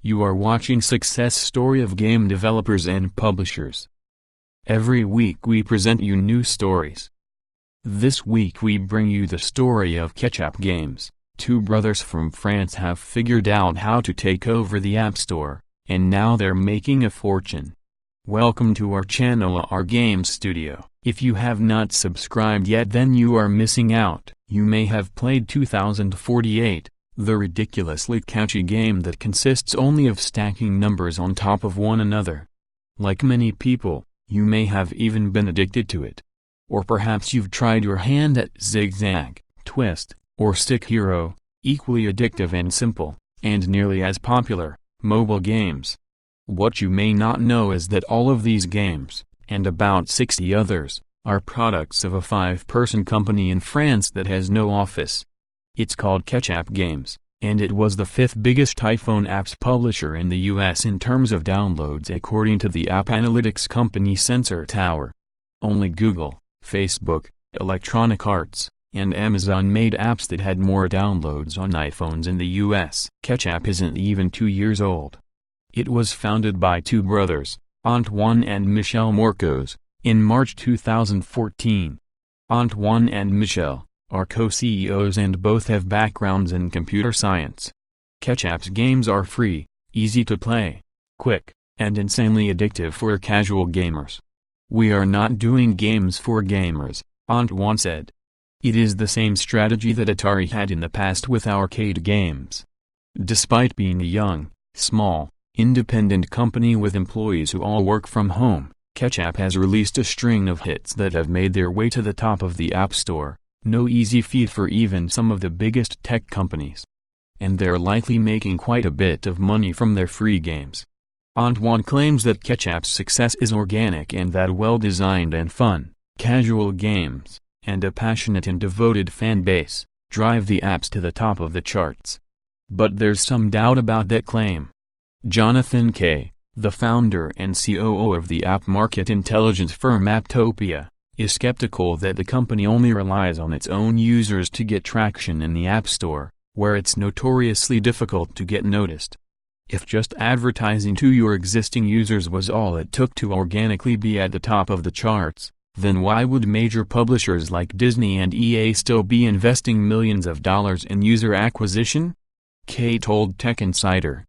You are watching Success Story of Game Developers and Publishers. Every week we present you new stories. This week we bring you the story of Ketchapp Games. Two brothers from France have figured out how to take over the App Store, and now they're making a fortune. Welcome to our channel, our game studio. If you have not subscribed yet, then you are missing out. You may have played 2048, the ridiculously catchy game that consists only of stacking numbers on top of one another. Like many people, you may have even been addicted to it. Or perhaps you've tried your hand at Zigzag, Twist, or Stick Hero, equally addictive and simple, and nearly as popular, mobile games. What you may not know is that all of these games, and about 60 others, are products of a 5-person company in France that has no office. It's called Ketchapp Games, and it was the 5th biggest iPhone apps publisher in the US in terms of downloads according to the app analytics company Sensor Tower. Only Google, Facebook, Electronic Arts, and Amazon made apps that had more downloads on iPhones in the US. Ketchapp isn't even 2 years old. It was founded by two brothers, Antoine and Michel Morcos, in March 2014. Antoine and Michel are co-CEOs and both have backgrounds in computer science. Ketchapp's games are free, easy to play, quick, and insanely addictive for casual gamers. "We are not doing games for gamers," Antoine said. "It is the same strategy that Atari had in the past with arcade games." Despite being a young, small, independent company with employees who all work from home, Ketchapp has released a string of hits that have made their way to the top of the App Store. No easy feat for even some of the biggest tech companies. And they're likely making quite a bit of money from their free games. Antoine claims that Ketchapp's success is organic and that well-designed and fun, casual games, and a passionate and devoted fan base, drive the apps to the top of the charts. But there's some doubt about that claim. Jonathan Kay, the founder and COO of the app market intelligence firm Apptopia, is skeptical that the company only relies on its own users to get traction in the App Store, where it's notoriously difficult to get noticed. If just advertising to your existing users was all it took to organically be at the top of the charts, then why would major publishers like Disney and EA still be investing millions of dollars in user acquisition? Kay told Tech Insider.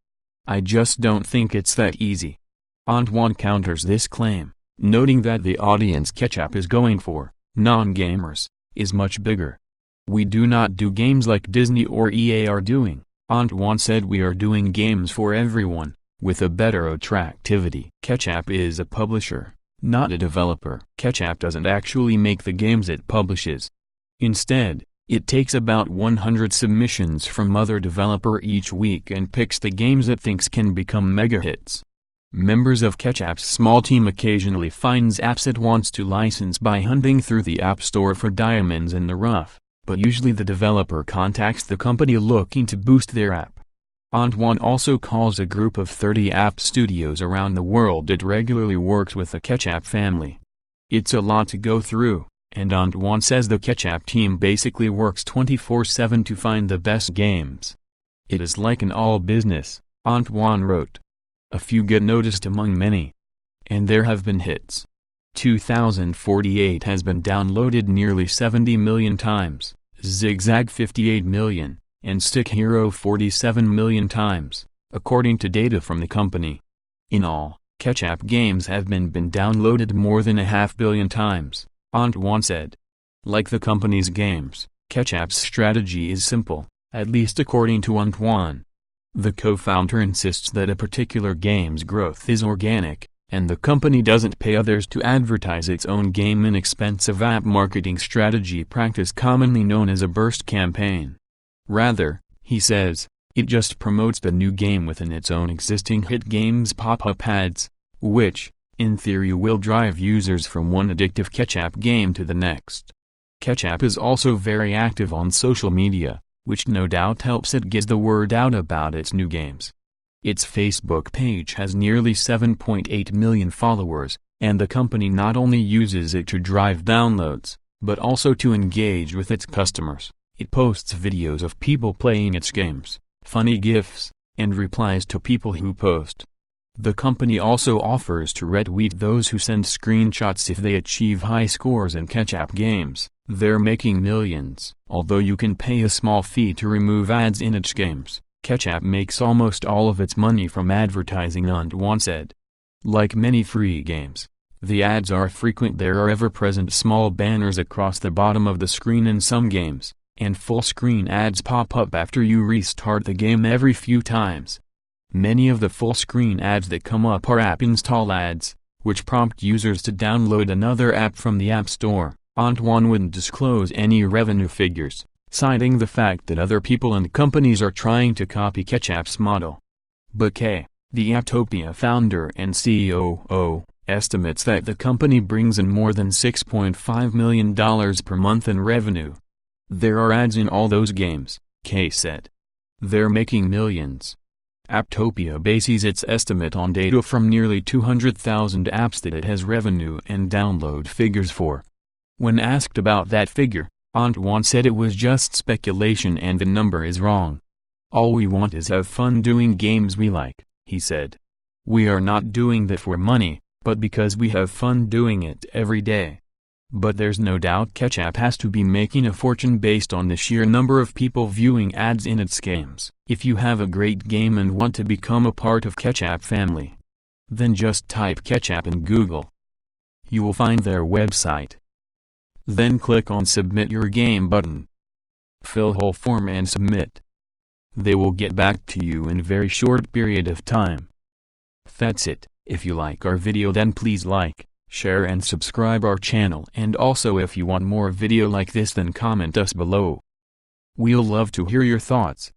"I just don't think it's that easy." Antoine counters this claim, noting that the audience Ketchapp is going for, non-gamers, is much bigger. "We do not do games like Disney or EA are doing," Antoine said. "We are doing games for everyone, with a better attractivity." Ketchapp is a publisher, not a developer. Ketchapp doesn't actually make the games it publishes. Instead, it takes about 100 submissions from other developers each week and picks the games it thinks can become mega hits. Members of Ketchapp's small team occasionally finds apps it wants to license by hunting through the App Store for diamonds in the rough, but usually the developer contacts the company looking to boost their app. Antoine also calls a group of 30 app studios around the world it regularly works with the Ketchapp family. It's a lot to go through, and Antoine says the Ketchapp team basically works 24/7 to find the best games. "It is like an all business," Antoine wrote. "A few get noticed among many. And there have been hits. 2048 has been downloaded nearly 70 million times, Zigzag 58 million, and Stick Hero 47 million times, according to data from the company. In all, Ketchapp Games have been downloaded more than 500 million times," Antoine said. Like the company's games, Ketchapp's strategy is simple, at least according to Antoine. The co-founder insists that a particular game's growth is organic, and the company doesn't pay others to advertise its own game. An expensive app marketing strategy practice commonly known as a burst campaign. Rather, he says, it just promotes the new game within its own existing hit games pop-up ads, which, in theory, will drive users from one addictive Ketchapp game to the next. Ketchapp is also very active on social media, which no doubt helps it get the word out about its new games. Its Facebook page has nearly 7.8 million followers, and the company not only uses it to drive downloads, but also to engage with its customers. It posts videos of people playing its games, funny GIFs, and replies to people who post. The company also offers to retweet those who send screenshots if they achieve high scores in Ketchapp Games. They're making millions. Although you can pay a small fee to remove ads in its games, Ketchapp makes almost all of its money from advertising, Antoine said. Like many free games, the ads are frequent. There are ever-present small banners across the bottom of the screen in some games, and full-screen ads pop up after you restart the game every few times. Many of the full-screen ads that come up are app install ads, which prompt users to download another app from the App Store. Antoine wouldn't disclose any revenue figures, citing the fact that other people and companies are trying to copy Ketchapp's model. But K, the Apptopia founder and CEO, estimates that the company brings in more than $6.5 million per month in revenue. There are ads in all those games, K said. They're making millions. Apptopia bases its estimate on data from nearly 200,000 apps that it has revenue and download figures for. When asked about that figure, Antoine said it was just speculation and the number is wrong. All we want is have fun doing games we like, he said. We are not doing that for money, but because we have fun doing it every day. But there's no doubt Ketchapp has to be making a fortune based on the sheer number of people viewing ads in its games. If you have a great game and want to become a part of Ketchapp family, then just type Ketchapp in Google. You will find their website. Then click on Submit Your Game button. Fill whole form and submit. They will get back to you in a very short period of time. That's it. If you like our video, then please like, share and subscribe our channel, and also if you want more video like this, then comment us below. We'll love to hear your thoughts.